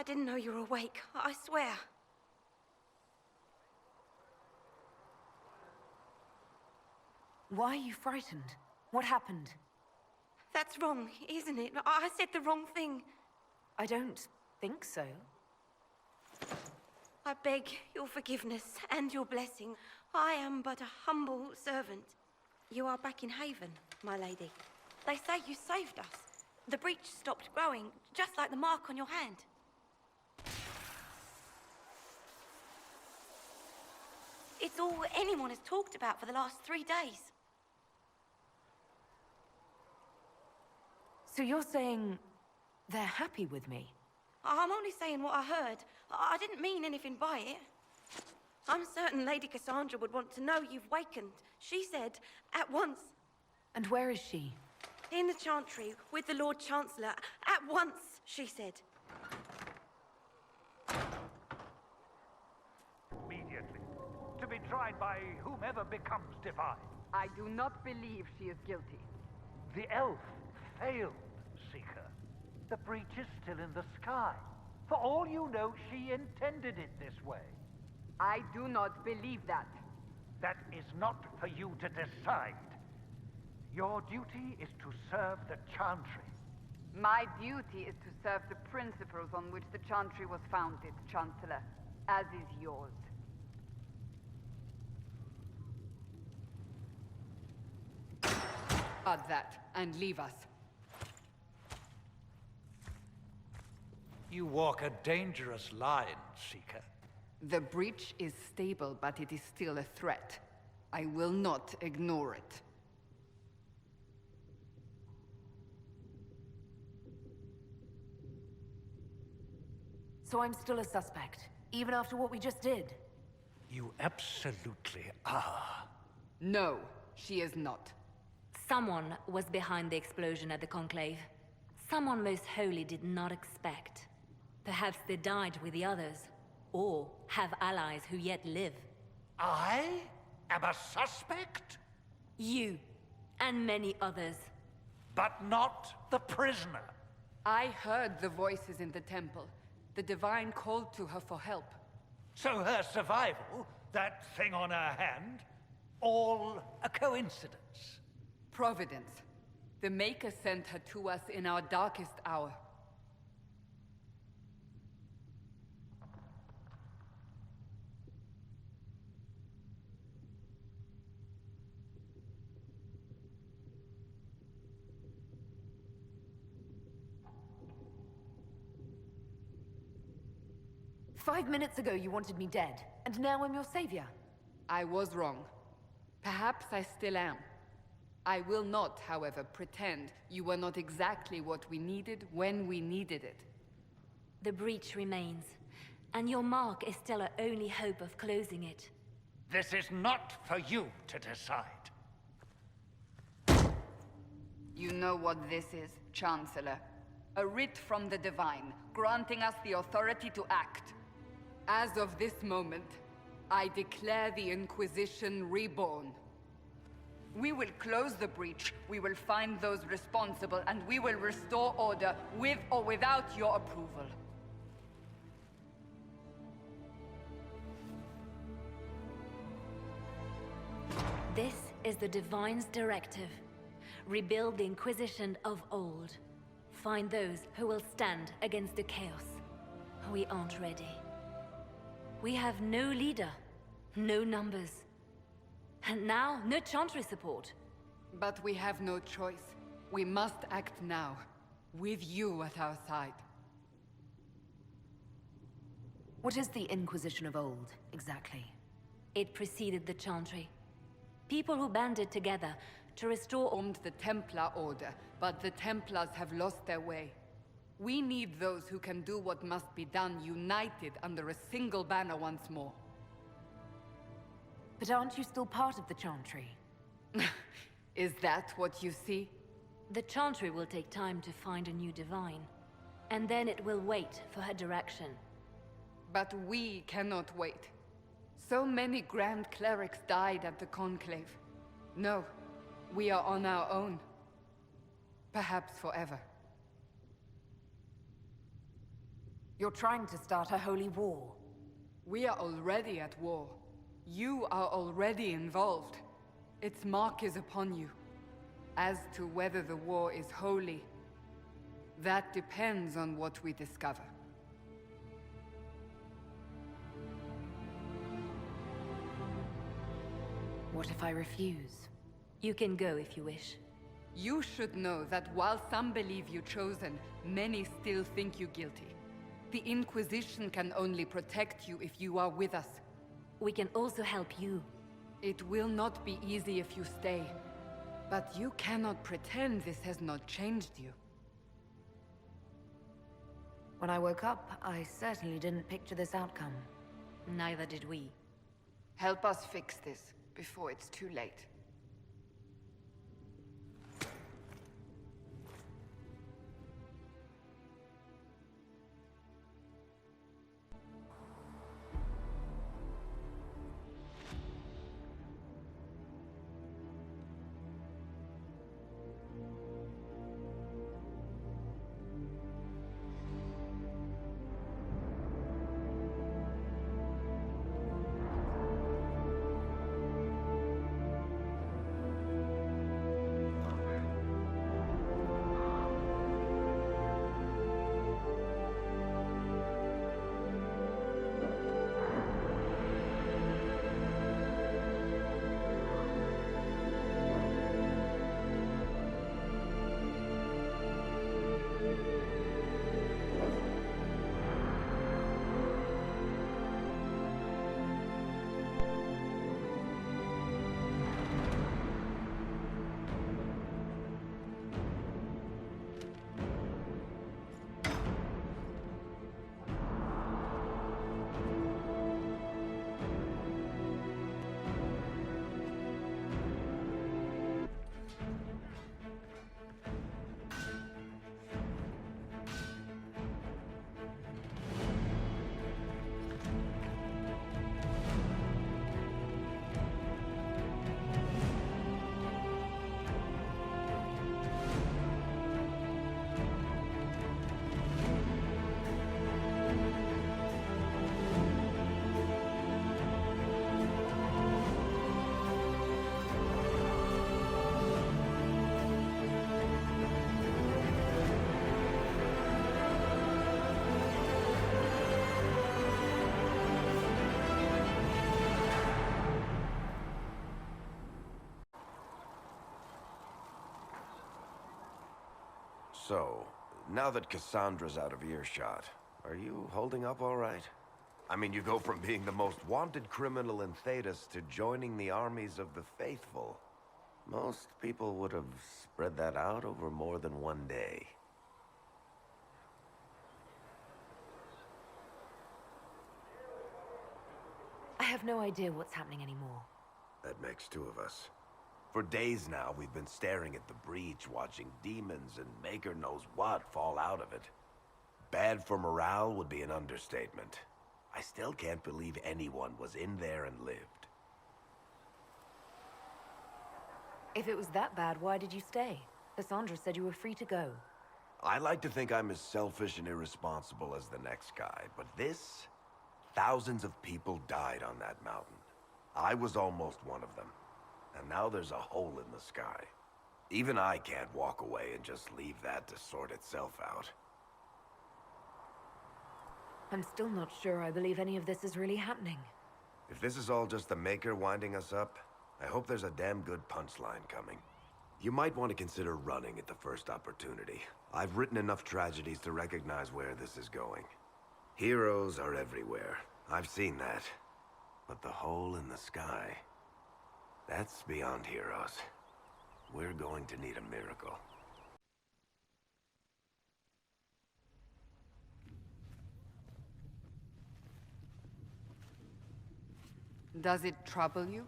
didn't know you were awake, I swear. Why are you frightened? What happened? That's wrong, isn't it? I said the wrong thing. I don't think so. I beg your forgiveness and your blessing. I am but a humble servant. You are back in Haven, my lady. They say you saved us. The breach stopped growing, just like the mark on your hand. It's all anyone has talked about for the last 3 days. So you're saying they're happy with me? I'm only saying what I heard. I didn't mean anything by it. I'm certain Lady Cassandra would want to know you've wakened. She said, at once. And where is she? In the Chantry, with the Lord Chancellor. At once, she said. Immediately. To be tried by whomever becomes divine. I do not believe she is guilty. The elf failed, Seeker. The breach is still in the sky. For all you know, she intended it this way. I do not believe that. That is not for you to decide. Your duty is to serve the Chantry. My duty is to serve the principles on which the Chantry was founded, Chancellor, as is yours. Add that, and leave us. You walk a dangerous line, Seeker. The breach is stable, but it is still a threat. I will not ignore it. So I'm still a suspect, even after what we just did? You absolutely are. No, she is not. Someone was behind the explosion at the Conclave. Someone most holy did not expect. Perhaps they died with the others, or have allies who yet live. I am a suspect? You, and many others. But not the prisoner. I heard the voices in the temple. The Divine called to her for help. So her survival, that thing on her hand, all a coincidence. Providence. The Maker sent her to us in our darkest hour. "5 minutes ago you wanted me dead, and now I'm your savior." I was wrong. Perhaps I still am. I will not, however, pretend you were not exactly what we needed when we needed it. The breach remains, and your mark is still our only hope of closing it. This is not for you to decide. You know what this is, Chancellor. A writ from the Divine, granting us the authority to act. As of this moment, I declare the Inquisition reborn. We will close the breach, we will find those responsible, and we will restore order with or without your approval. This is the Divine's directive. Rebuild the Inquisition of old. Find those who will stand against the chaos. We aren't ready. We have no leader, no numbers. And now, no Chantry support. But we have no choice. We must act now, with you at our side. What is the Inquisition of old, exactly? It preceded the Chantry. People who banded together to restore Formed the Templar Order, but the Templars have lost their way. We need those who can do what must be done, united under a single banner once more. But aren't you still part of the Chantry? Is that what you see? The Chantry will take time to find a new Divine. And then it will wait for her direction. But we cannot wait. So many Grand Clerics died at the Conclave. No, we are on our own. Perhaps forever. You're trying to start a holy war. We are already at war. You are already involved. Its mark is upon you. As to whether the war is holy, that depends on what we discover. What if I refuse? You can go if you wish. You should know that while some believe you chosen, many still think you guilty. The Inquisition can only protect you if you are with us. We can also help you. It will not be easy if you stay. But you cannot pretend this has not changed you. When I woke up, I certainly didn't picture this outcome. Neither did we. Help us fix this before it's too late. So, now that Cassandra's out of earshot, are you holding up all right? I mean, you go from being the most wanted criminal in Thedas to joining the armies of the faithful. Most people would have spread that out over more than one day. I have no idea what's happening anymore. That makes two of us. For days now, we've been staring at the breach, watching demons and maker knows what fall out of it. Bad for morale would be an understatement. I still can't believe anyone was in there and lived. If it was that bad, why did you stay? Cassandra said you were free to go. I like to think I'm as selfish and irresponsible as the next guy, but this... Thousands of people died on that mountain. I was almost one of them. And now there's a hole in the sky. Even I can't walk away and just leave that to sort itself out. I'm still not sure I believe any of this is really happening. If this is all just the Maker winding us up, I hope there's a damn good punchline coming. You might want to consider running at the first opportunity. I've written enough tragedies to recognize where this is going. Heroes are everywhere. I've seen that. But the hole in the sky... that's beyond heroes. We're going to need a miracle. Does it trouble you?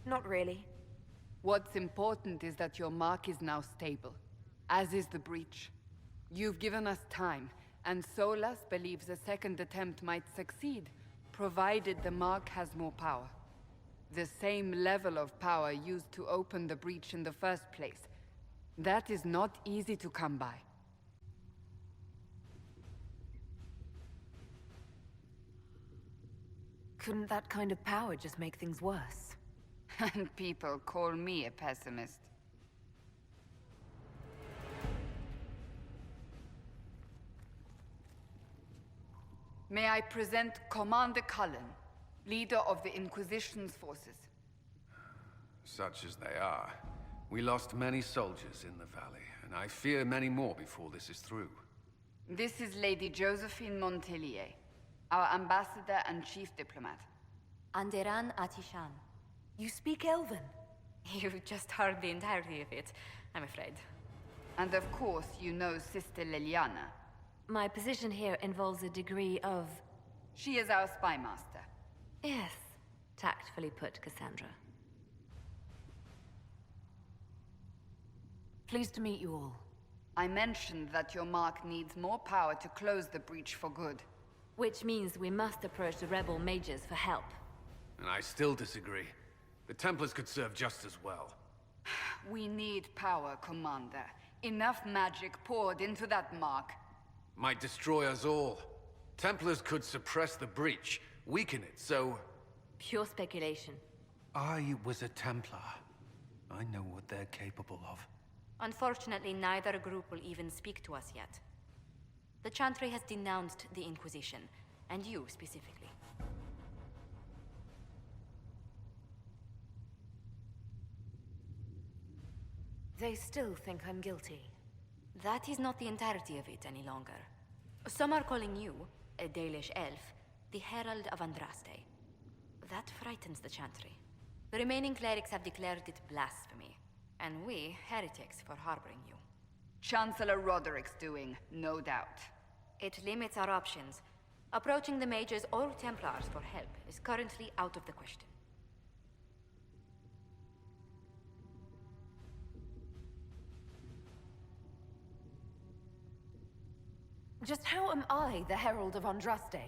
Not really. What's important is that your mark is now stable, as is the breach. You've given us time, and Solas believes a second attempt might succeed, provided the mark has more power. The same level of power used to open the breach in the first place. That is not easy to come by. Couldn't that kind of power just make things worse? And people call me a pessimist. May I present Commander Cullen, leader of the Inquisition's forces. Such as they are. We lost many soldiers in the valley, and I fear many more before this is through. This is Lady Josephine Montelier, our ambassador and chief diplomat. Anderan Atishan. You speak Elven? You've just heard the entirety of it, I'm afraid. And of course, you know Sister Liliana. My position here involves a degree of... She is our spy master. Yes, tactfully put, Cassandra. Pleased to meet you all. I mentioned that your mark needs more power to close the breach for good. Which means we must approach the rebel mages for help. And I still disagree. The Templars could serve just as well. We need power, Commander. Enough magic poured into that mark. Might destroy us all. Templars could suppress the breach, weaken it, so... Pure speculation. I was a Templar. I know what they're capable of. Unfortunately, neither group will even speak to us yet. The Chantry has denounced the Inquisition, and you specifically. They still think I'm guilty. That is not the entirety of it any longer. Some are calling you, a Dalish elf, the Herald of Andraste. That frightens the Chantry. The remaining clerics have declared it blasphemy, and we, heretics, for harboring you. Chancellor Roderick's doing, no doubt. It limits our options. Approaching the mages or Templars for help is currently out of the question. Just how am I the Herald of Andraste?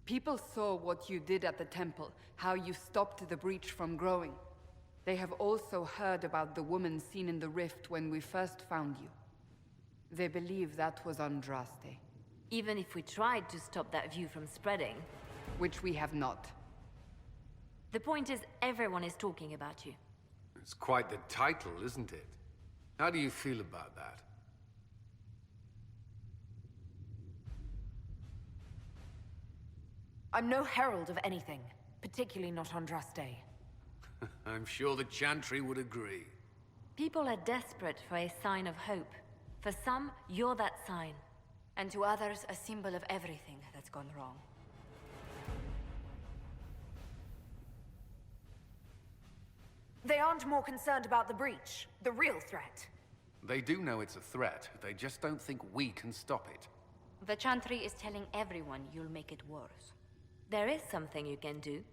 People saw what you did at the temple, how you stopped the breach from growing. They have also heard about the woman seen in the rift when we first found you. They believe that was Andraste. Even if we tried to stop that view from spreading... Which we have not. The point is, everyone is talking about you. It's quite the title, isn't it? How do you feel about that? I'm no herald of anything, particularly not Andraste. I'm sure the Chantry would agree. People are desperate for a sign of hope. For some, you're that sign. And to others, a symbol of everything that's gone wrong. They aren't more concerned about the breach, the real threat. They do know it's a threat, they just don't think we can stop it. The Chantry is telling everyone you'll make it worse. There is something you can do.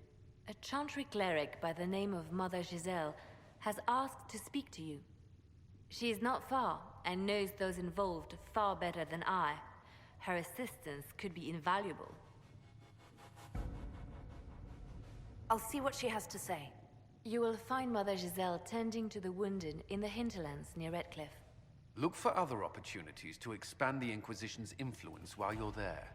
A Chantry cleric by the name of Mother Giselle has asked to speak to you. She is not far, and knows those involved far better than I. Her assistance could be invaluable. I'll see what she has to say. You will find Mother Giselle tending to the wounded in the hinterlands near Redcliffe. Look for other opportunities to expand the Inquisition's influence while you're there.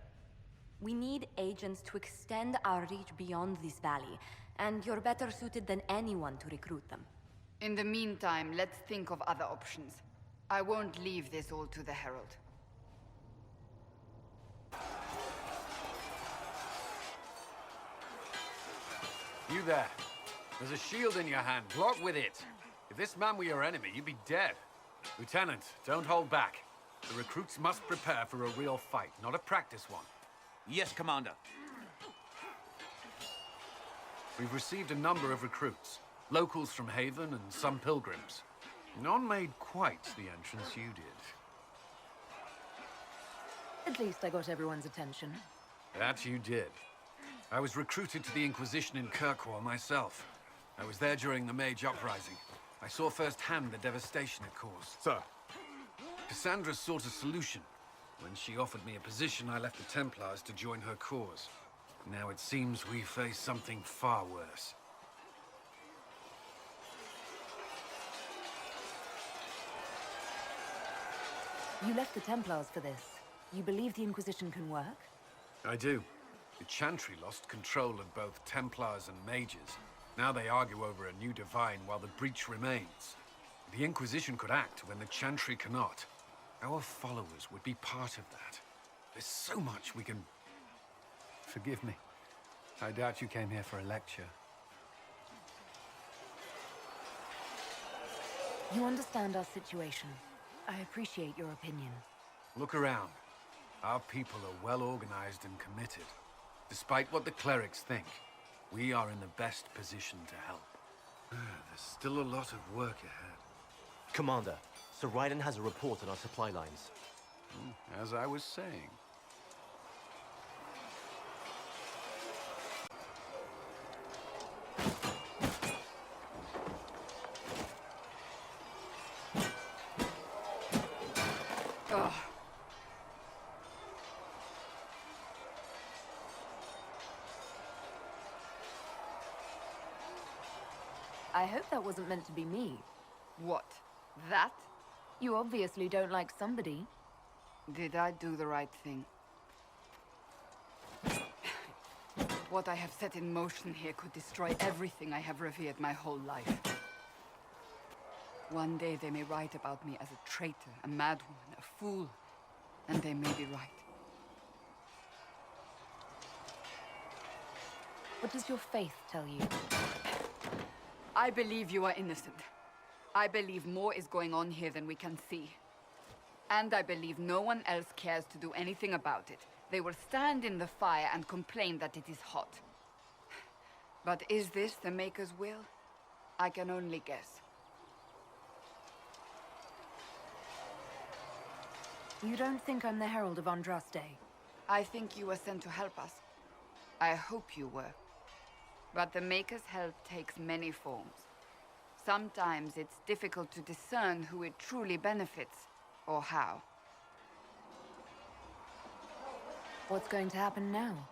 We need agents to extend our reach beyond this valley, and you're better suited than anyone to recruit them. In the meantime, let's think of other options. I won't leave this all to the Herald. You there. There's a shield in your hand. Block with it. If this man were your enemy, you'd be dead. Lieutenant, don't hold back. The recruits must prepare for a real fight, not a practice one. Yes, Commander. We've received a number of recruits. Locals from Haven and some pilgrims. None made quite the entrance you did. At least I got everyone's attention. That you did. I was recruited to the Inquisition in Kirkwall myself. I was there during the Mage Uprising. I saw firsthand the devastation it caused. Sir. Cassandra sought a solution. When she offered me a position, I left the Templars to join her cause. Now it seems we face something far worse. You left the Templars for this. You believe the Inquisition can work? I do. The Chantry lost control of both Templars and Mages. Now they argue over a new Divine while the breach remains. The Inquisition could act when the Chantry cannot. Our followers would be part of that. There's so much we can... Forgive me. I doubt you came here for a lecture. You understand our situation. I appreciate your opinion. Look around. Our people are well organized and committed. Despite what the clerics think, we are in the best position to help. There's still a lot of work ahead. Commander, Sir Raiden has a report on our supply lines. As I was saying. Ugh. I hope that wasn't meant to be me. What? That? You obviously don't like somebody. Did I do the right thing? What I have set in motion here could destroy everything I have revered my whole life. One day they may write about me as a traitor, a madwoman, a fool, and they may be right. What does your faith tell you? I believe you are innocent. I believe more is going on here than we can see. And I believe no one else cares to do anything about it. They will stand in the fire and complain that it is hot. But is this the Maker's will? I can only guess. You don't think I'm the Herald of Andraste? I think you were sent to help us. I hope you were. But the Maker's help takes many forms. Sometimes it's difficult to discern who it truly benefits, or how. What's going to happen now?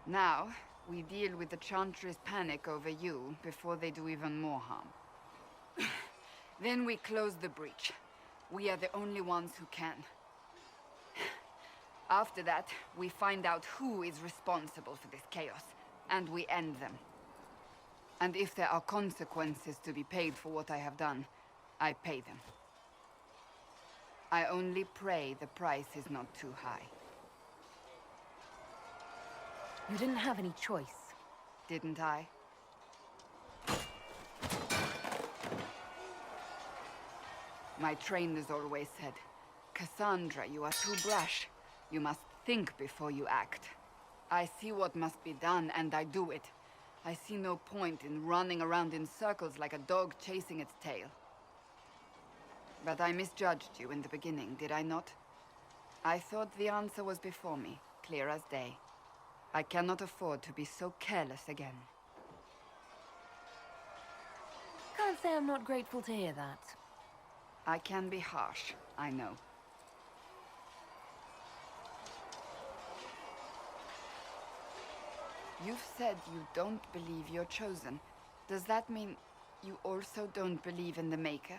Now, we deal with the Chantry's panic over you before they do even more harm. Then we close the breach. We are the only ones who can. After that, we find out who is responsible for this chaos, and we end them. And if there are consequences to be paid for what I have done, I pay them. I only pray the price is not too high. You didn't have any choice. Didn't I? My trainers always said, Cassandra, you are too brash. You must think before you act. I see what must be done, and I do it. I see no point in running around in circles like a dog chasing its tail. But I misjudged you in the beginning, did I not? I thought the answer was before me, clear as day. I cannot afford to be so careless again. Can't say I'm not grateful to hear that. I can be harsh, I know. You've said you don't believe you're chosen. Does that mean you also don't believe in the Maker?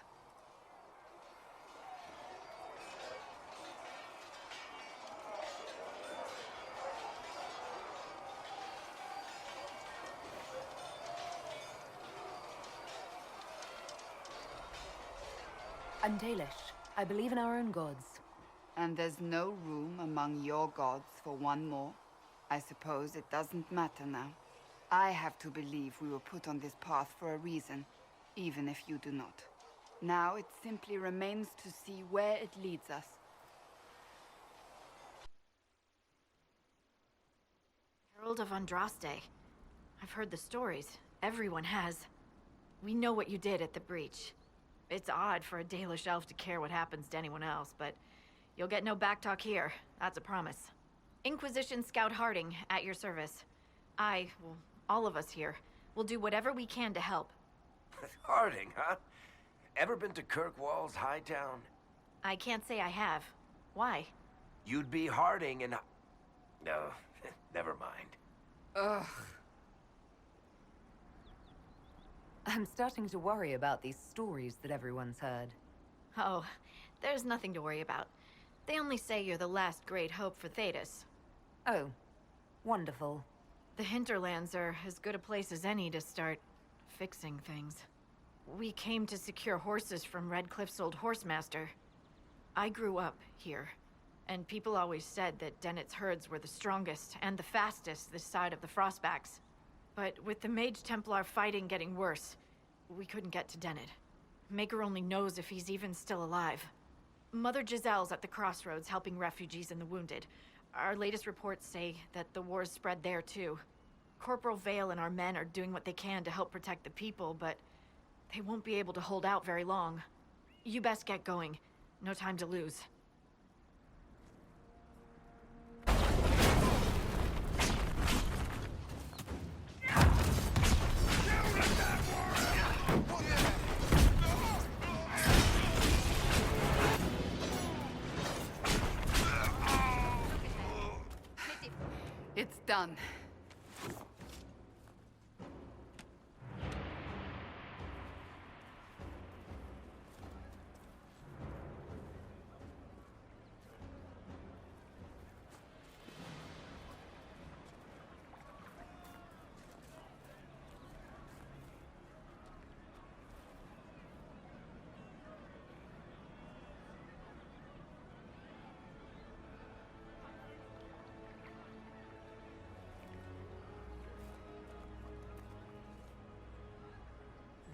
I'm Dalish. I believe in our own gods. And there's no room among your gods for one more? I suppose it doesn't matter now. I have to believe we were put on this path for a reason, even if you do not. Now it simply remains to see where it leads us. Herald of Andraste. I've heard the stories. Everyone has. We know what you did at the breach. It's odd for a Dalish elf to care what happens to anyone else, but you'll get no backtalk here. That's a promise. Inquisition Scout Harding, at your service. All of us here, will do whatever we can to help. Harding, huh? Ever been to Kirkwall's Hightown? I can't say I have. Why? You'd be Harding and... No, never mind. Ugh. I'm starting to worry about these stories that everyone's heard. Oh, there's nothing to worry about. They only say you're the last great hope for Thetis. Oh, wonderful. The hinterlands are as good a place as any to start fixing things. We came to secure horses from Redcliffe's old horsemaster. I grew up here, and people always said that Dennett's herds were the strongest and the fastest this side of the Frostbacks. But with the Mage Templar fighting getting worse, we couldn't get to Dennett. Maker only knows if he's even still alive. Mother Giselle's at the crossroads helping refugees and the wounded. Our latest reports say that the war's spread there too. Corporal Vale and our men are doing what they can to help protect the people, but they won't be able to hold out very long. You best get going. No time to lose. It's done.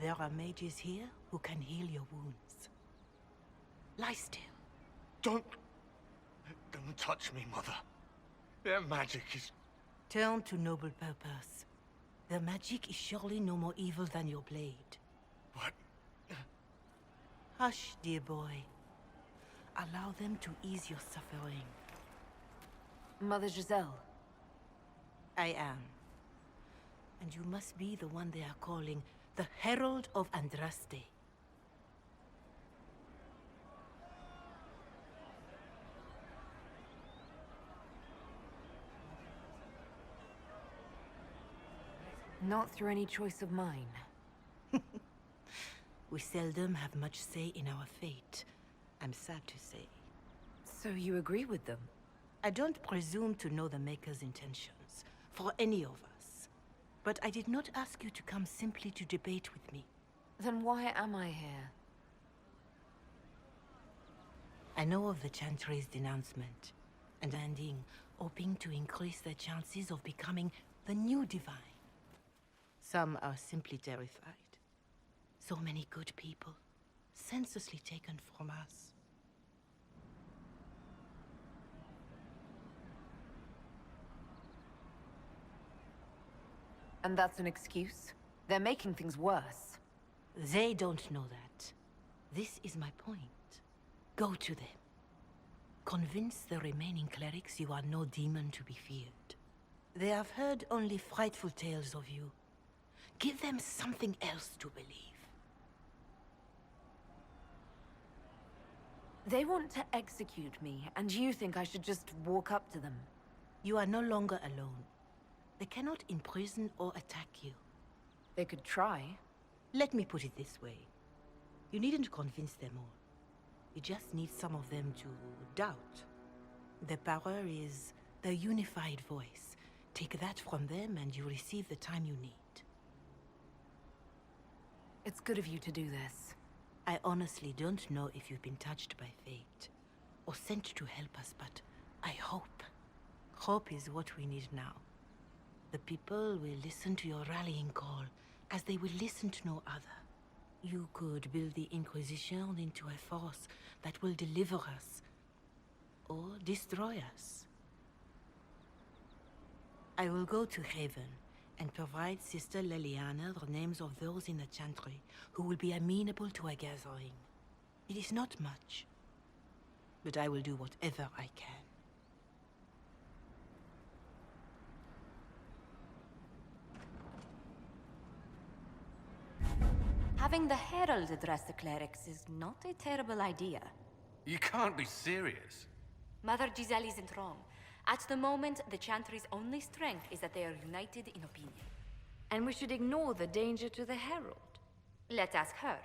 There are mages here who can heal your wounds. Lie still. Don't touch me, Mother. Their magic is... Turn to noble purpose. Their magic is surely no more evil than your blade. What? Hush, dear boy. Allow them to ease your suffering. Mother Giselle. I am. And you must be the one they are calling the Herald of Andraste. Not through any choice of mine. We seldom have much say in our fate, I'm sad to say. So you agree with them? I don't presume to know the Maker's intentions, for any of us. But I did not ask you to come simply to debate with me. Then why am I here? I know of the Chantry's denouncement, and ending, hoping to increase their chances of becoming the new Divine. Some are simply terrified. So many good people, senselessly taken from us. And that's an excuse? They're making things worse. They don't know that. This is my point. Go to them. Convince the remaining clerics you are no demon to be feared. They have heard only frightful tales of you. Give them something else to believe. They want to execute me, and you think I should just walk up to them? You are no longer alone. They cannot imprison or attack you. They could try. Let me put it this way. You needn't convince them all. You just need some of them to doubt. Their power is their unified voice. Take that from them and you receive the time you need. It's good of you to do this. I honestly don't know if you've been touched by fate, or sent to help us, but I hope. Hope is what we need now. The people will listen to your rallying call, as they will listen to no other. You could build the Inquisition into a force that will deliver us, or destroy us. I will go to Haven, and provide Sister Leliana the names of those in the Chantry who will be amenable to a gathering. It is not much, but I will do whatever I can. Having the Herald address the clerics is not a terrible idea. You can't be serious. Mother Giselle isn't wrong. At the moment, the Chantry's only strength is that they are united in opinion. And we should ignore the danger to the Herald. Let's ask her.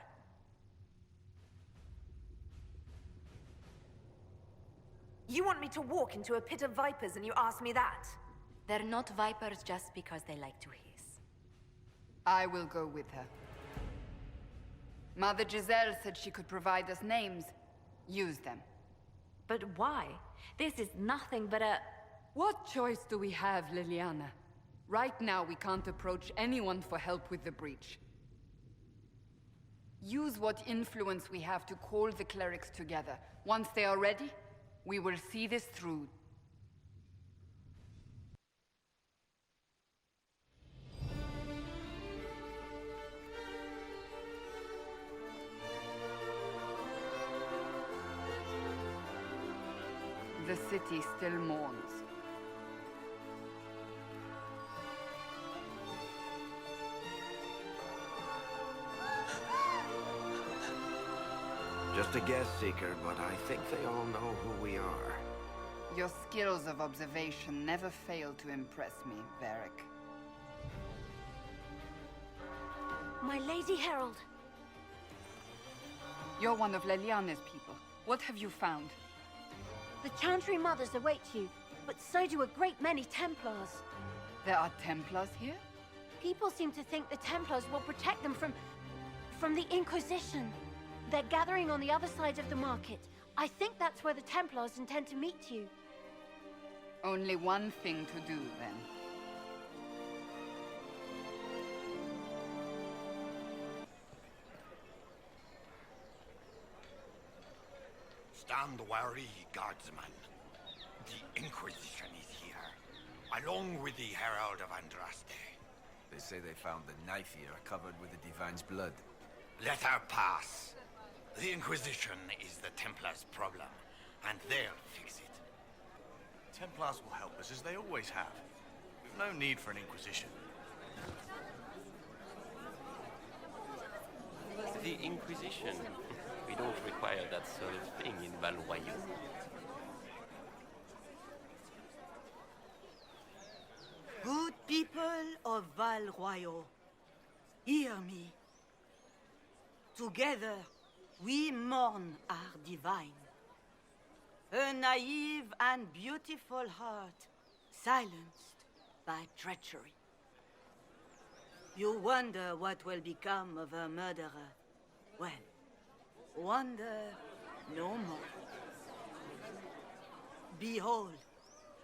You want me to walk into a pit of vipers and you ask me that? They're not vipers just because they like to hiss. I will go with her. Mother Giselle said she could provide us names. Use them. But why? This is nothing but a... What choice do we have, Liliana? Right now, we can't approach anyone for help with the breach. Use what influence we have to call the clerics together. Once they are ready, we will see this through. The city still mourns. Just a guess, Seeker, but I think they all know who we are. Your skills of observation never fail to impress me, Varric. My Lady Herald. You're one of Leliana's people. What have you found? The Chantry Mothers await you, but so do a great many Templars. There are Templars here? People seem to think the Templars will protect them from the Inquisition. They're gathering on the other side of the market. I think that's where the Templars intend to meet you. Only one thing to do, then. Stand wary, guardsman. The Inquisition is here, along with the Herald of Andraste. They say they found the knife here covered with the Divine's blood. Let her pass. The Inquisition is the Templars' problem, and they'll fix it. Templars will help us, as they always have. We've no need for an Inquisition. The Inquisition. We don't require that sort of thing in Valroyaux. Good people of Valroyaux, hear me. Together, we mourn our divine. A naive and beautiful heart, silenced by treachery. You wonder what will become of a murderer. Well, wonder no more. Behold,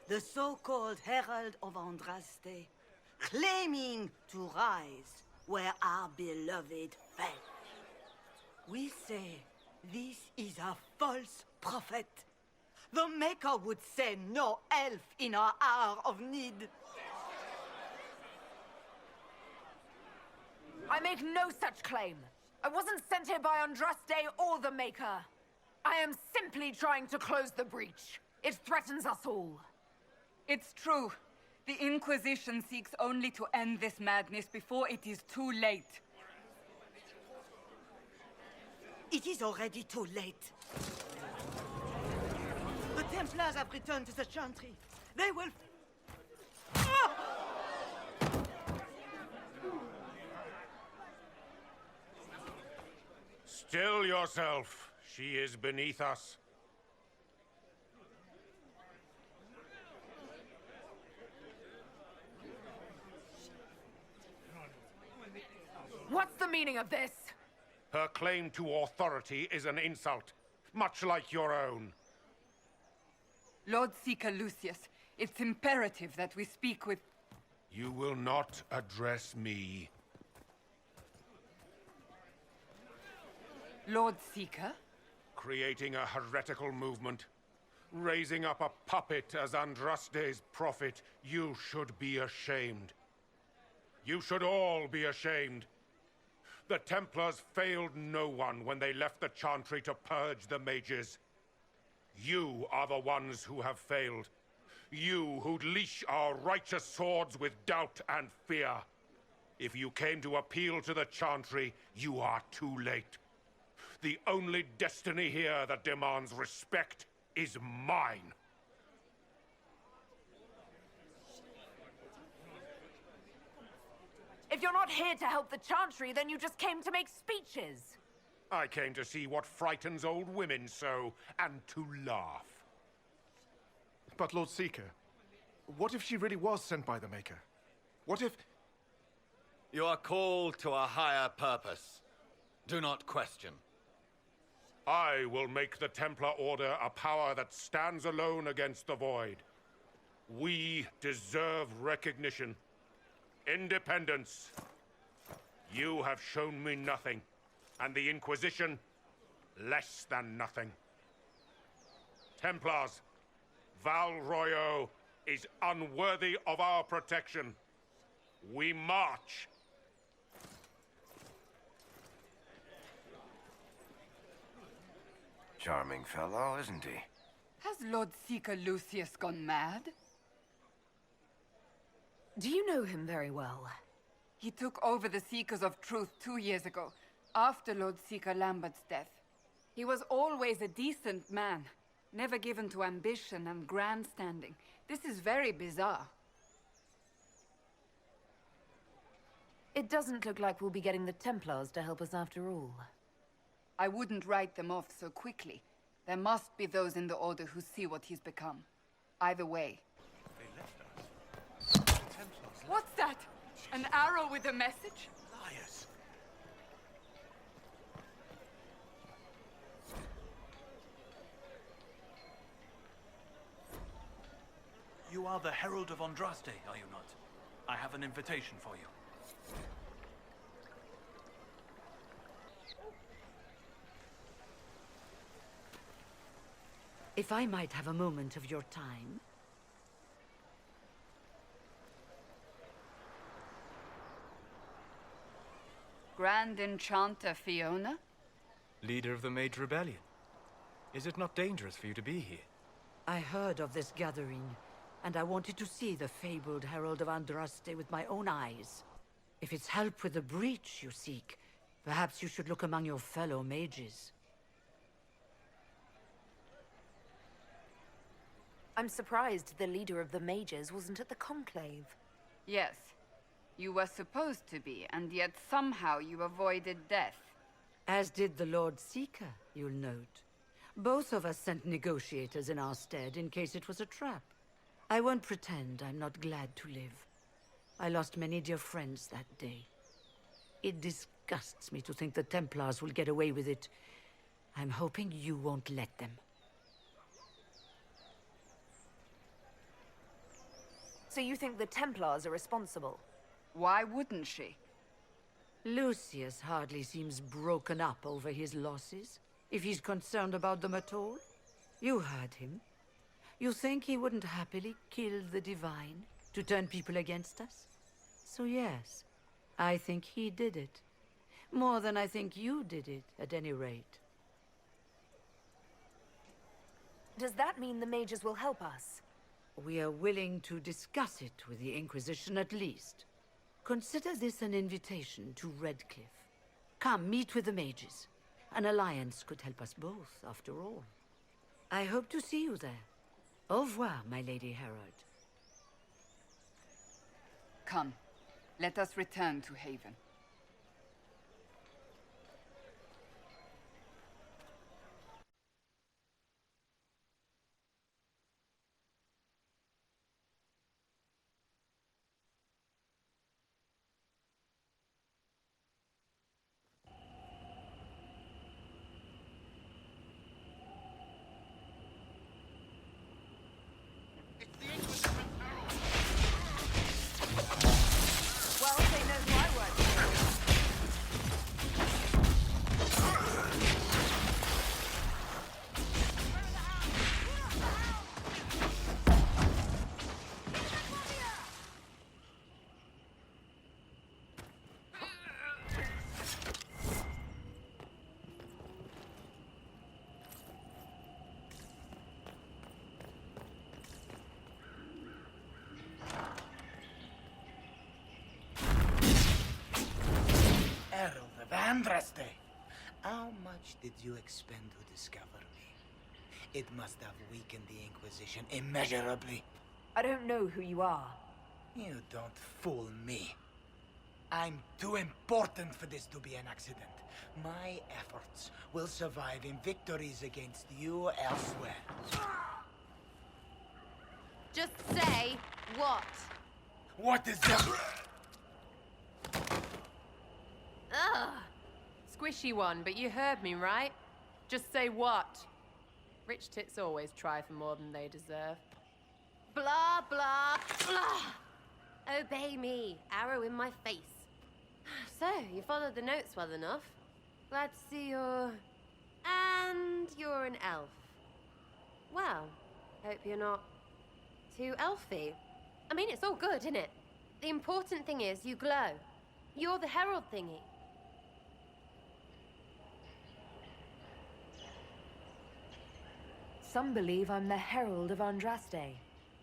the so-called Herald of Andraste, claiming to rise where our beloved fell. We say this is a false prophet. The Maker would send no elf in our hour of need. I make no such claim. I wasn't sent here by Andraste or the Maker. I am simply trying to close the breach. It threatens us all. It's true. The Inquisition seeks only to end this madness before it is too late. It is already too late. The Templars have returned to the Chantry. They will... Still yourself. She is beneath us. What's the meaning of this? Her claim to authority is an insult, much like your own. Lord Seeker Lucius, it's imperative that we speak with... You will not address me. Lord Seeker? Creating a heretical movement. Raising up a puppet as Andraste's prophet. You should be ashamed. You should all be ashamed. The Templars failed no one when they left the Chantry to purge the mages. You are the ones who have failed. You who'd leash our righteous swords with doubt and fear. If you came to appeal to the Chantry, you are too late. The only destiny here that demands respect is mine. If you're not here to help the Chantry, then you just came to make speeches. I came to see what frightens old women so, and to laugh. But Lord Seeker, what if she really was sent by the Maker? What if... You are called to a higher purpose. Do not question. I will make the Templar Order a power that stands alone against the Void. We deserve recognition. Independence. You have shown me nothing, and the Inquisition, less than nothing. Templars, Val Royo is unworthy of our protection. We march. Charming fellow, isn't he? Has Lord Seeker Lucius gone mad? Do you know him very well? He took over the Seekers of Truth 2 years ago, after Lord Seeker Lambert's death. He was always a decent man, never given to ambition and grandstanding. This is very bizarre. It doesn't look like we'll be getting the Templars to help us after all. I wouldn't write them off so quickly. There must be those in the Order who see what he's become. Either way. They left us. The Templars left. What's that? An arrow with a message? Liars. You are the Herald of Andraste, are you not? I have an invitation for you. If I might have a moment of your time. Grand Enchanter Fiona? Leader of the Mage Rebellion. Is it not dangerous for you to be here? I heard of this gathering, and I wanted to see the fabled Herald of Andraste with my own eyes. If it's help with the breach you seek, perhaps you should look among your fellow mages. I'm surprised the leader of the mages wasn't at the conclave. Yes. You were supposed to be, and yet somehow you avoided death. As did the Lord Seeker, you'll note. Both of us sent negotiators in our stead in case it was a trap. I won't pretend I'm not glad to live. I lost many dear friends that day. It disgusts me to think the Templars will get away with it. I'm hoping you won't let them. So you think the Templars are responsible? Why wouldn't she? Lucius hardly seems broken up over his losses, if he's concerned about them at all. You heard him. You think he wouldn't happily kill the Divine to turn people against us? So yes, I think he did it. More than I think you did it, at any rate. Does that mean the mages will help us? We are willing to discuss it with the Inquisition at least. Consider this an invitation to Redcliffe. Come, meet with the mages. An alliance could help us both, after all. I hope to see you there. Au revoir, my Lady Herald. Come, let us return to Haven. Herald of Andraste. How much did you expend to discover me? It must have weakened the Inquisition immeasurably. I don't know who you are. You don't fool me. I'm too important for this to be an accident. My efforts will survive in victories against you elsewhere. Just say what? What is that? Ugh. Squishy one, but you heard me, right? Just say what? Rich tits always try for more than they deserve. Blah, blah, blah. Obey me. Arrow in my face. So, you followed the notes well enough. Glad to see you're... And you're an elf. Well, hope you're not too elfy. I mean, it's all good, isn't it? The important thing is you glow. You're the Herald thingy. Some believe I'm the Herald of Andraste.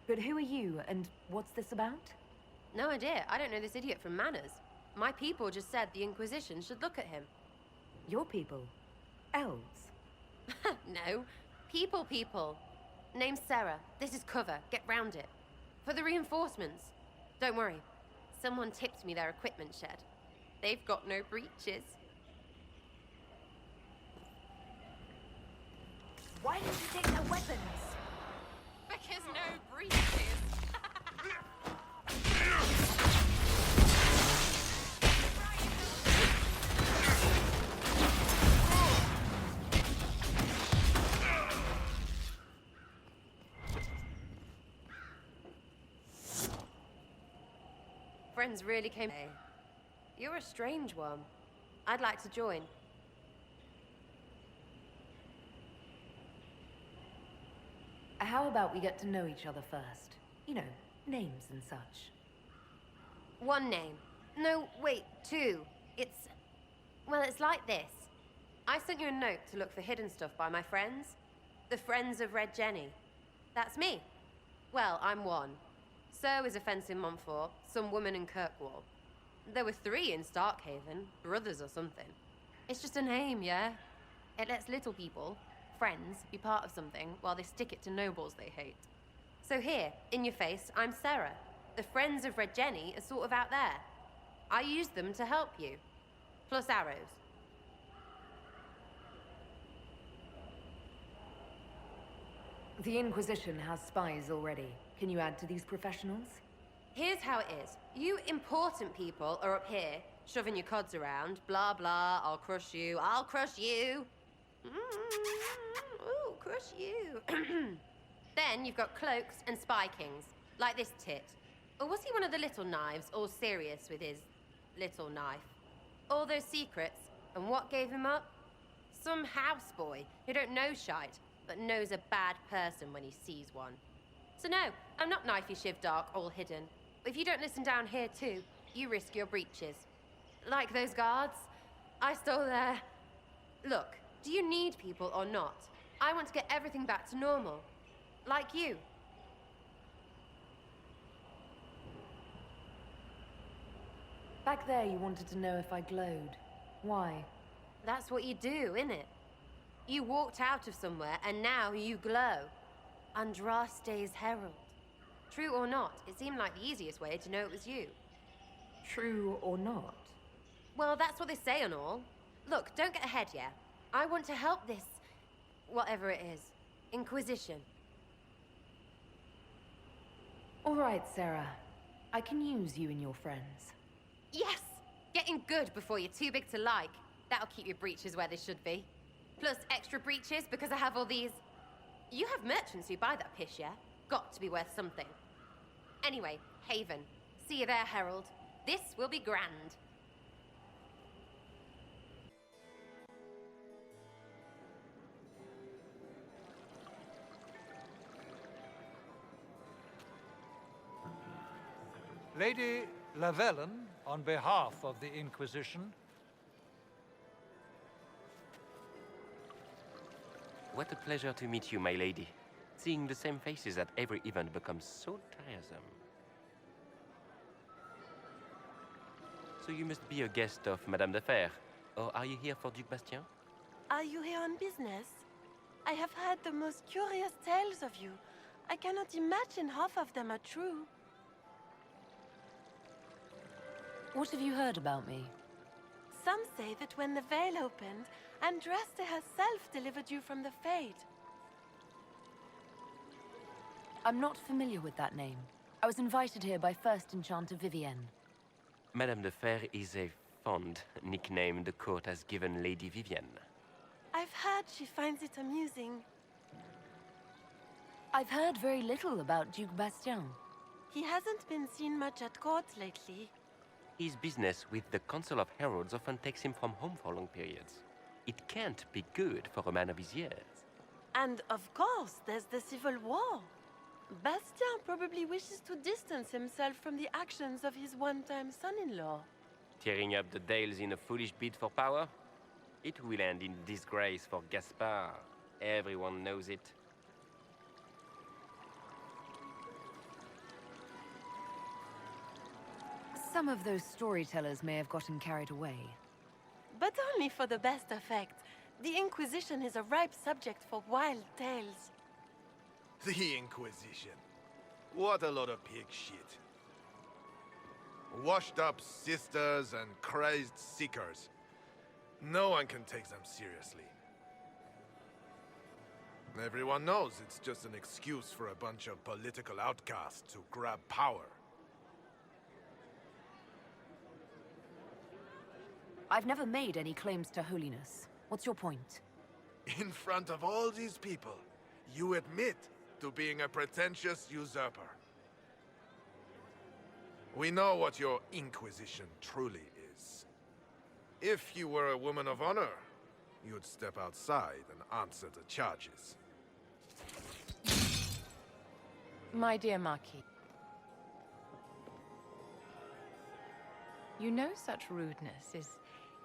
But who are you, and what's this about? No idea. I don't know this idiot from Manners. My people just said the Inquisition should look at him. Your people? Elves? No. People. Name's Sarah. This is cover. Get round it. For the reinforcements. Don't worry. Someone tipped me their equipment shed. They've got no breaches. Why did you take their weapons? Because no breaches. Friends really came. You're a strange one. I'd like to join. How about we get to know each other first? You know, names and such. One name. No, wait, two. Well, it's like this. I sent you a note to look for hidden stuff by my friends. The Friends of Red Jenny. That's me. Well, I'm one. So is a fence in Montfort, some woman in Kirkwall. There were 3 in Starkhaven, brothers or something. It's just a name, yeah? It lets little people, friends, be part of something while they stick it to nobles they hate. So here, in your face, I'm Sarah. The Friends of Red Jenny are sort of out there. I used them to help you. Plus arrows. The Inquisition has spies already. Can you add to these professionals? Here's how it is. You important people are up here, shoving your cods around. Blah, blah, I'll crush you. Ooh, crush you. Then you've got cloaks and spy kings, like this tit. Or was he one of the little knives, all serious with his little knife? All those secrets, and what gave him up? Some houseboy who don't know shite, but knows a bad person when he sees one. So no, I'm not knifey shiv dark, all hidden. If you don't listen down here too, you risk your breeches. Like those guards, I stole their... Look, do you need people or not? I want to get everything back to normal. Like you. Back there you wanted to know if I glowed. Why? That's what you do, innit? You walked out of somewhere and now you glow. Andraste's Herald. True or not, it seemed like the easiest way to know it was you. True or not? Well, that's what they say and all. Look, don't get ahead, yeah? I want to help this... whatever it is. Inquisition. All right, Sarah. I can use you and your friends. Yes! Getting good before you're too big to like. That'll keep your breeches where they should be. Plus extra breeches because I have all these... You have merchants who buy that piss, yeah? Got to be worth something. Anyway, Haven. See you there, Herald. This will be grand. Lady Lavellen, on behalf of the Inquisition. What a pleasure to meet you, my lady. Seeing the same faces at every event becomes so tiresome. So you must be a guest of Madame de Fer, or are you here for Duc Bastien? Are you here on business? I have heard the most curious tales of you. I cannot imagine half of them are true. What have you heard about me? Some say that when the veil opened, Andraste herself delivered you from the Fade. I'm not familiar with that name. I was invited here by First Enchanter Vivienne. Madame de Fer is a fond nickname the court has given Lady Vivienne. I've heard she finds it amusing. I've heard very little about Duke Bastien. He hasn't been seen much at court lately. His business with the Council of Heralds often takes him from home for long periods. It can't be good for a man of his years. And of course, there's the civil war. Bastien probably wishes to distance himself from the actions of his one-time son-in-law. Tearing up the Dales in a foolish bid for power? It will end in disgrace for Gaspard. Everyone knows it. Some of those storytellers may have gotten carried away. But only for the best effect. The Inquisition is a ripe subject for wild tales. The Inquisition. What a lot of pig shit. Washed up sisters and crazed seekers. No one can take them seriously. Everyone knows it's just an excuse for a bunch of political outcasts to grab power. I've never made any claims to holiness. What's your point? In front of all these people, you admit to being a pretentious usurper. We know what your Inquisition truly is. If you were a woman of honor, you'd step outside and answer the charges. My dear Marquis, you know such rudeness is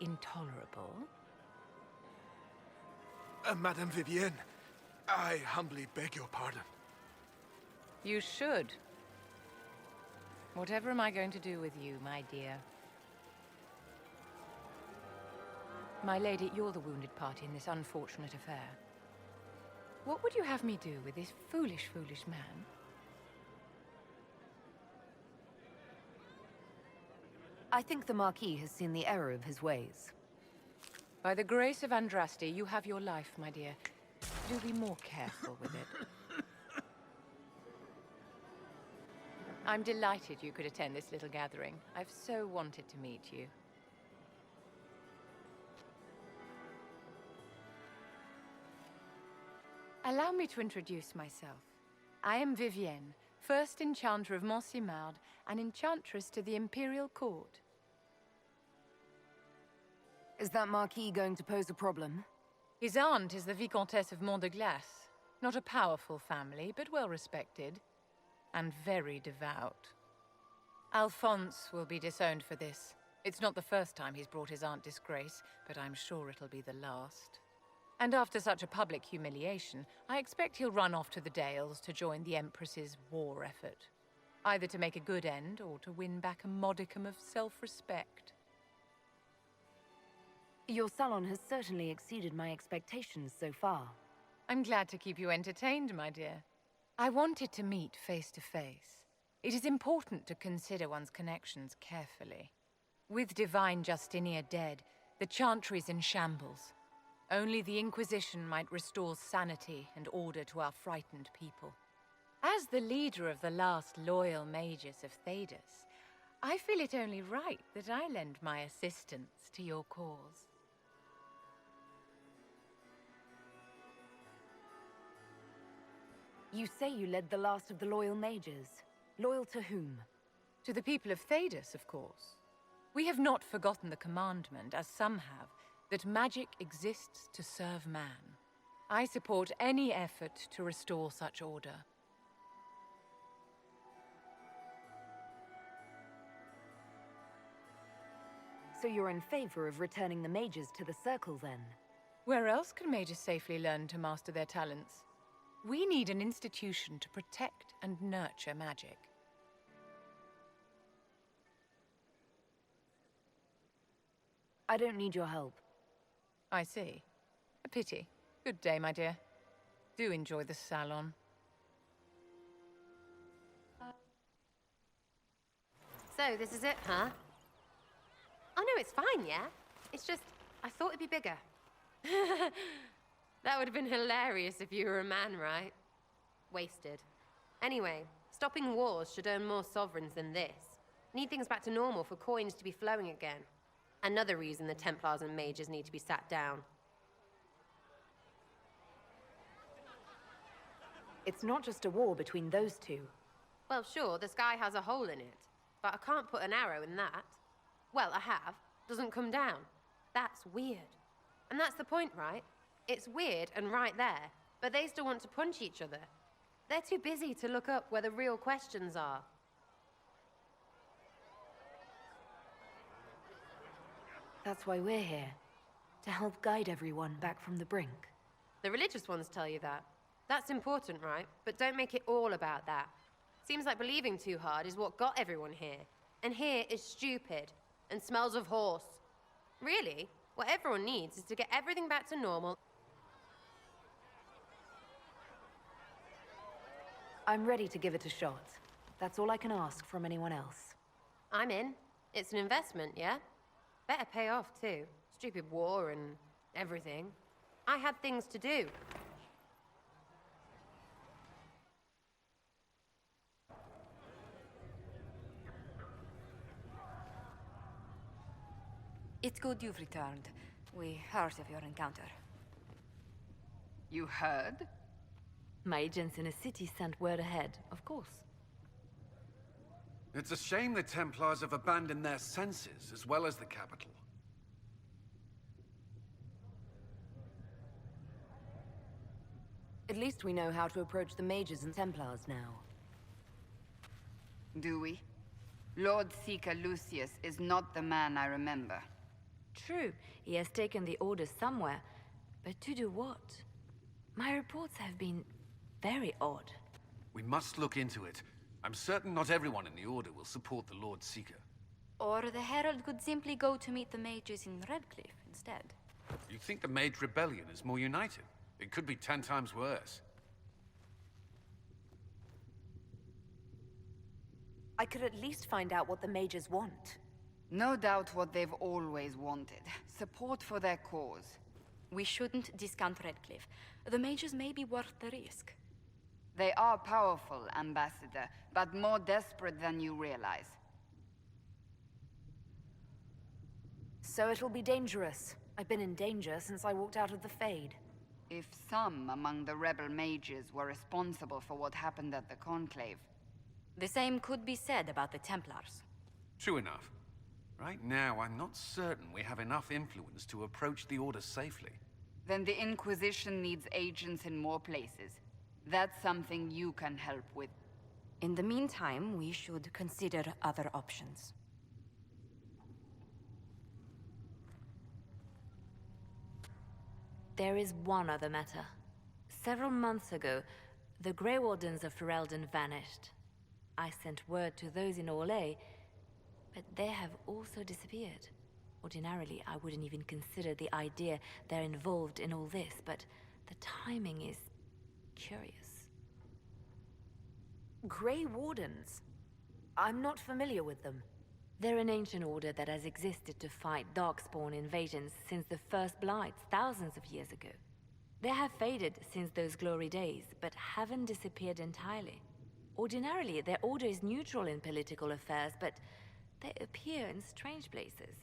intolerable. Madame Vivienne, I humbly beg your pardon. You should. Whatever am I going to do with you, my dear? My lady, you're the wounded party in this unfortunate affair. What would you have me do with this foolish, foolish man? I think the Marquis has seen the error of his ways. By the grace of Andraste, you have your life, my dear. Do be more careful with it. I'm delighted you could attend this little gathering. I've so wanted to meet you. Allow me to introduce myself. I am Vivienne, first enchanter of Mont-Simard and enchantress to the Imperial Court. Is that Marquis going to pose a problem? His aunt is the Vicomtesse of Mont de Glace. Not a powerful family, but well respected. And very devout. Alphonse will be disowned for this. It's not the first time he's brought his aunt disgrace, but I'm sure it'll be the last. And after such a public humiliation, I expect he'll run off to the Dales to join the Empress's war effort. Either to make a good end, or to win back a modicum of self-respect. Your salon has certainly exceeded my expectations so far. I'm glad to keep you entertained, my dear. I wanted to meet face to face. It is important to consider one's connections carefully. With Divine Justinia dead, the Chantry's in shambles. Only the Inquisition might restore sanity and order to our frightened people. As the leader of the last loyal mages of Thedas, I feel it only right that I lend my assistance to your cause. You say you led the last of the loyal mages. Loyal to whom? To the people of Thedas, of course. We have not forgotten the commandment, as some have, that magic exists to serve man. I support any effort to restore such order. So you're in favor of returning the mages to the Circle, then? Where else can mages safely learn to master their talents? We need an institution to protect and nurture magic. I don't need your help. I see. A pity. Good day, my dear. Do enjoy the salon. So, this is it, huh? Oh no, it's fine, yeah? It's just, I thought it'd be bigger. That would have been hilarious if you were a man, right? Wasted. Anyway, stopping wars should earn more sovereigns than this. Need things back to normal for coins to be flowing again. Another reason the Templars and mages need to be sat down. It's not just a war between those two. Well, sure, the sky has a hole in it, but I can't put an arrow in that. Well, I have. Doesn't come down. That's weird. And that's the point, right? It's weird and right there, but they still want to punch each other. They're too busy to look up where the real questions are. That's why we're here. To help guide everyone back from the brink. The religious ones tell you that. That's important, right? But don't make it all about that. Seems like believing too hard is what got everyone here. And here is stupid and smells of horse. Really, what everyone needs is to get everything back to normal. I'm ready to give it a shot. That's all I can ask from anyone else. I'm in. It's an investment, yeah? Better pay off, too. Stupid war and everything. I had things to do. It's good you've returned. We heard of your encounter. You heard? My agents in a city sent word ahead, of course. It's a shame the Templars have abandoned their senses, as well as the capital. At least we know how to approach the mages and Templars now. Do we? Lord Seeker Lucius is not the man I remember. True, he has taken the Order somewhere, but to do what? My reports have been very odd. We must look into it. I'm certain not everyone in the Order will support the Lord Seeker. Or the Herald could simply go to meet the mages in Redcliffe instead. You think the Mage Rebellion is more united? It could be 10 times worse. I could at least find out what the mages want. No doubt what they've always wanted. Support for their cause. We shouldn't discount Redcliffe. The mages may be worth the risk. They are powerful, Ambassador, but more desperate than you realize. So it'll be dangerous. I've been in danger since I walked out of the Fade. If some among the rebel mages were responsible for what happened at the Conclave... The same could be said about the Templars. True enough. Right now, I'm not certain we have enough influence to approach the Order safely. Then the Inquisition needs agents in more places. That's something you can help with. In the meantime, we should consider other options. There is one other matter. Several months ago, the Grey Wardens of Ferelden vanished. I sent word to those in Orlais, but they have also disappeared. Ordinarily, I wouldn't even consider the idea they're involved in all this, but the timing is curious. Grey Wardens? I'm not familiar with them. They're an ancient order that has existed to fight Darkspawn invasions since the first Blights thousands of years ago. They have faded since those glory days, but haven't disappeared entirely. Ordinarily, their order is neutral in political affairs, but they appear in strange places.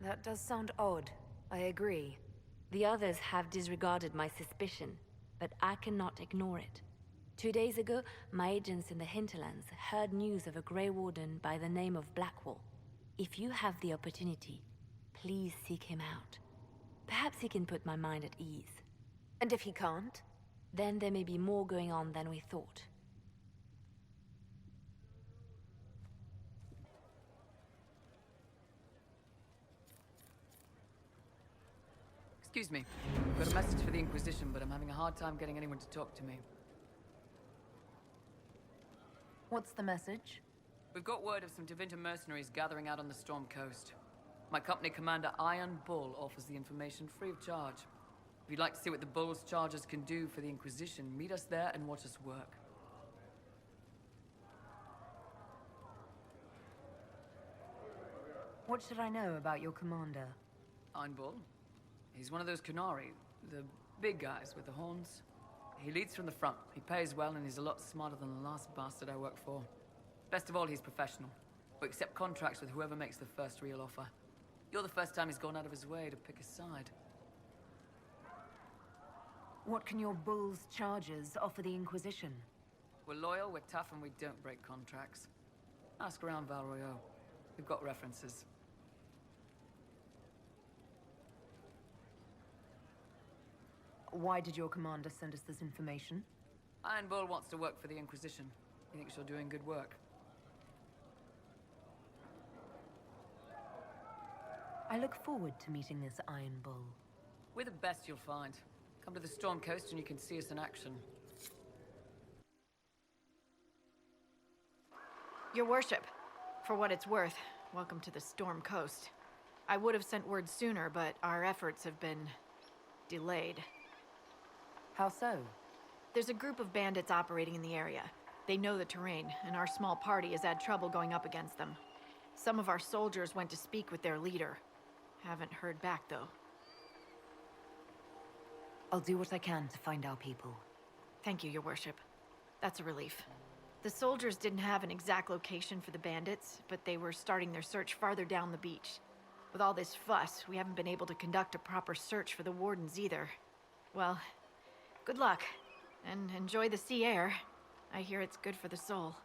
That does sound odd. I agree. The others have disregarded my suspicion, but I cannot ignore it. 2 days ago, my agents in the hinterlands heard news of a Grey Warden by the name of Blackwall. If you have the opportunity, please seek him out. Perhaps he can put my mind at ease. And if he can't? Then there may be more going on than we thought. Excuse me. I've got a message for the Inquisition, but I'm having a hard time getting anyone to talk to me. What's the message? We've got word of some Tevinter mercenaries gathering out on the Storm Coast. My company commander, Iron Bull, offers the information free of charge. If you'd like to see what the Bull's charges can do for the Inquisition, meet us there and watch us work. What should I know about your commander? Iron Bull? He's one of those Canari, the big guys with the horns. He leads from the front. He pays well, and he's a lot smarter than the last bastard I worked for. Best of all, he's professional. We accept contracts with whoever makes the first real offer. You're the first time he's gone out of his way to pick a side. What can your bull's charges offer the Inquisition? We're loyal, we're tough, and we don't break contracts. Ask around Val Royeaux. We've got references. Why did your commander send us this information? Iron Bull wants to work for the Inquisition. He thinks you're doing good work. I look forward to meeting this Iron Bull. We're the best you'll find. Come to the Storm Coast and you can see us in action. Your worship, for what it's worth, welcome to the Storm Coast. I would have sent word sooner, but our efforts have been delayed. How so? There's a group of bandits operating in the area. They know the terrain, and our small party has had trouble going up against them. Some of our soldiers went to speak with their leader. Haven't heard back, though. I'll do what I can to find our people. Thank you, your worship. That's a relief. The soldiers didn't have an exact location for the bandits, but they were starting their search farther down the beach. With all this fuss, we haven't been able to conduct a proper search for the wardens either. Well, good luck, and enjoy the sea air. I hear it's good for the soul.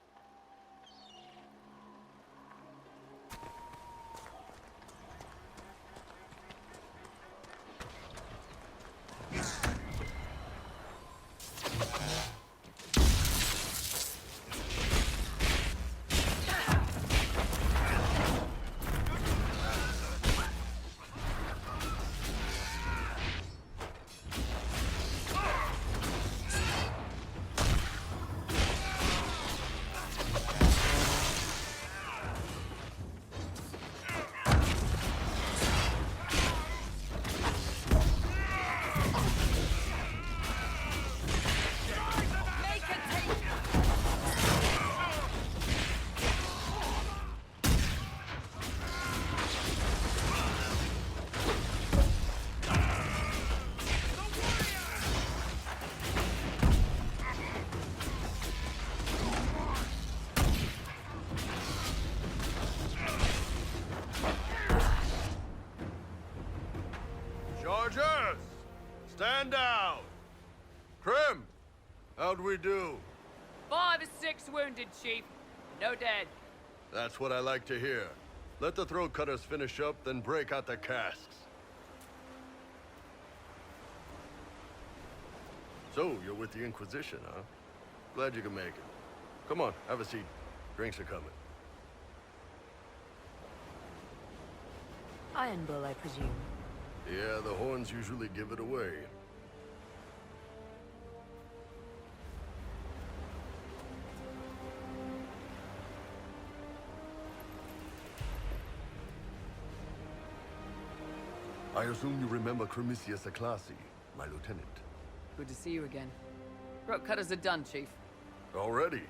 Chargers! Stand down! Krim! How'd we do? 5 or 6 wounded, Chief. No dead. That's what I like to hear. Let the throat cutters finish up, then break out the casks. So, you're with the Inquisition, huh? Glad you can make it. Come on, have a seat. Drinks are coming. Iron Bull, I presume. Yeah, the horns usually give it away. I assume you remember Cremisius Aclassi, my lieutenant. Good to see you again. Throat cutters are done, Chief. Already?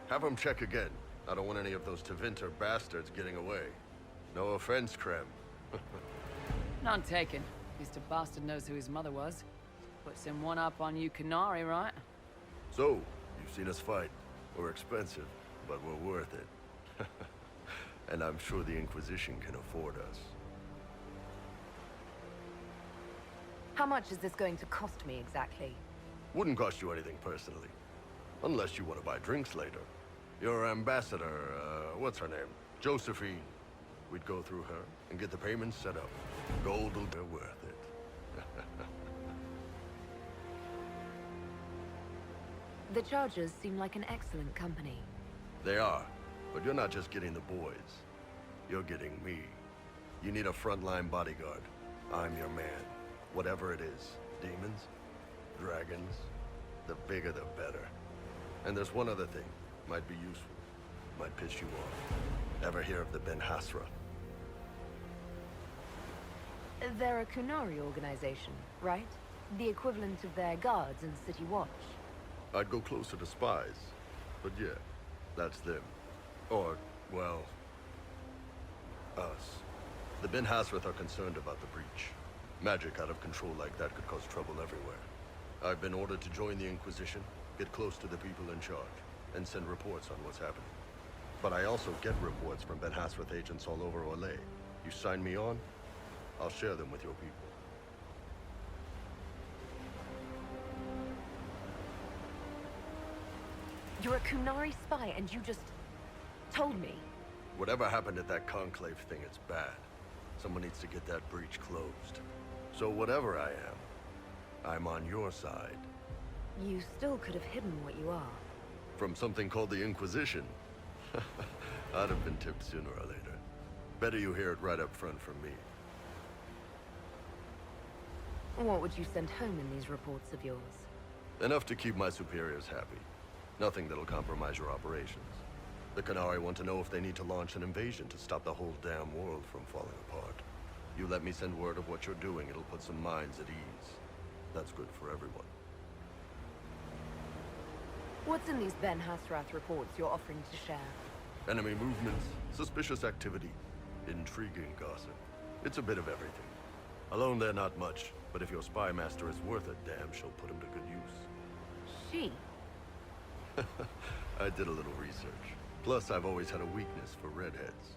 Have them check again. I don't want any of those Tevinter bastards getting away. No offense, Krem. None taken. At least a bastard knows who his mother was. Puts him one up on you Canary, right? So, you've seen us fight. We're expensive, but we're worth it. And I'm sure the Inquisition can afford us. How much is this going to cost me exactly? Wouldn't cost you anything personally. Unless you want to buy drinks later. Your ambassador, what's her name? Josephine. We'd go through her and get the payments set up. Gold will be worth it. The Chargers seem like an excellent company. They are, but you're not just getting the boys. You're getting me. You need a frontline bodyguard. I'm your man. Whatever it is. Demons? Dragons? The bigger the better. And there's one other thing. Might be useful. Might piss you off. Ever hear of the Ben Hasra? They're a Kunari organization, right? The equivalent of their guards in City Watch. I'd go closer to spies. But yeah, that's them. Or, well, us. The Ben Hasrath are concerned about the breach. Magic out of control like that could cause trouble everywhere. I've been ordered to join the Inquisition, get close to the people in charge, and send reports on what's happening. But I also get reports from Ben Hasrath agents all over Orlais. You sign me on, I'll share them with your people. You're a Kunari spy, and you just told me. Whatever happened at that Conclave thing, it's bad. Someone needs to get that breach closed. So whatever I am, I'm on your side. You still could have hidden what you are. From something called the Inquisition. I'd have been tipped sooner or later. Better you hear it right up front from me. What would you send home in these reports of yours? Enough to keep my superiors happy. Nothing that'll compromise your operations. The Qunari want to know if they need to launch an invasion to stop the whole damn world from falling apart. You let me send word of what you're doing, it'll put some minds at ease. That's good for everyone. What's in these Ben Hasrath reports you're offering to share? Enemy movements, suspicious activity, intriguing gossip. It's a bit of everything. Alone they're not much, but if your spy master is worth a damn, she'll put him to good use. She? I did a little research. Plus, I've always had a weakness for redheads.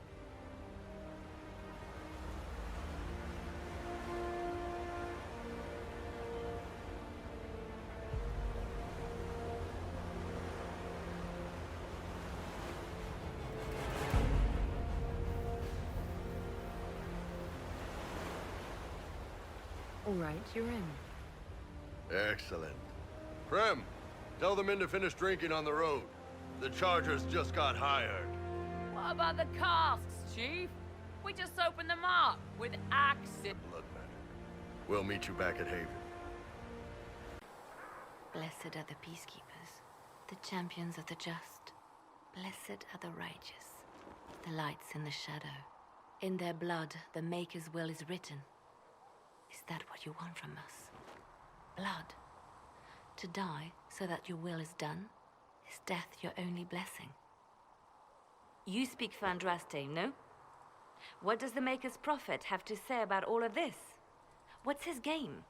All right, you're in. Excellent. Prem, tell the men to finish drinking on the road. The Chargers just got hired. What about the casks, Chief? We just opened them up with axes. Blood matter. We'll meet you back at Haven. Blessed are the peacekeepers, the champions of the just. Blessed are the righteous, the lights in the shadow. In their blood, the Maker's will is written. Is that what you want from us? Blood. To die so that your will is done? Is death your only blessing? You speak for Andraste, no? What does the Maker's prophet have to say about all of this? What's his game?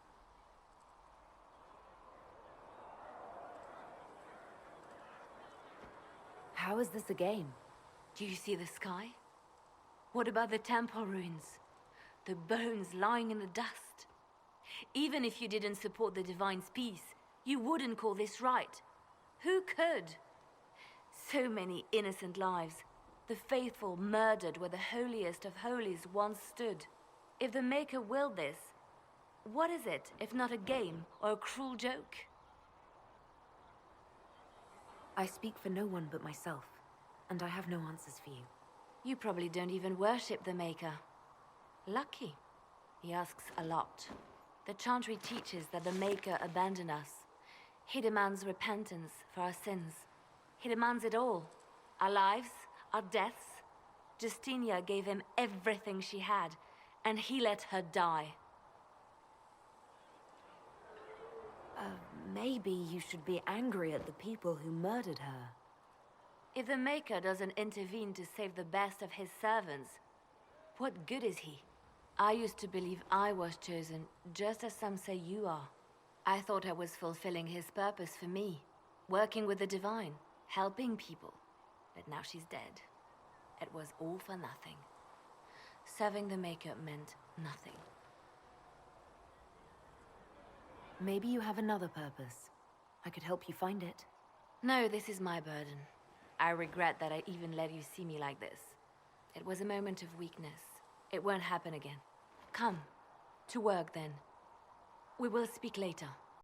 How is this a game? Do you see the sky? What about the temple ruins? The bones lying in the dust? Even if you didn't support the Divine's peace, you wouldn't call this right. Who could? So many innocent lives. The faithful murdered where the holiest of holies once stood. If the Maker willed this, what is it if not a game or a cruel joke? I speak for no one but myself, and I have no answers for you. You probably don't even worship the Maker. Lucky. He asks a lot. The Chantry teaches that the Maker abandoned us. He demands repentance for our sins. He demands it all. Our lives, our deaths. Justinia gave him everything she had, and he let her die. Maybe you should be angry at the people who murdered her. If the Maker doesn't intervene to save the best of his servants, what good is he? I used to believe I was chosen, just as some say you are. I thought I was fulfilling his purpose for me, working with the Divine, helping people. But now she's dead. It was all for nothing. Serving the Maker meant nothing. Maybe you have another purpose. I could help you find it. No, this is my burden. I regret that I even let you see me like this. It was a moment of weakness. It won't happen again. Come. To work, then. We will speak later.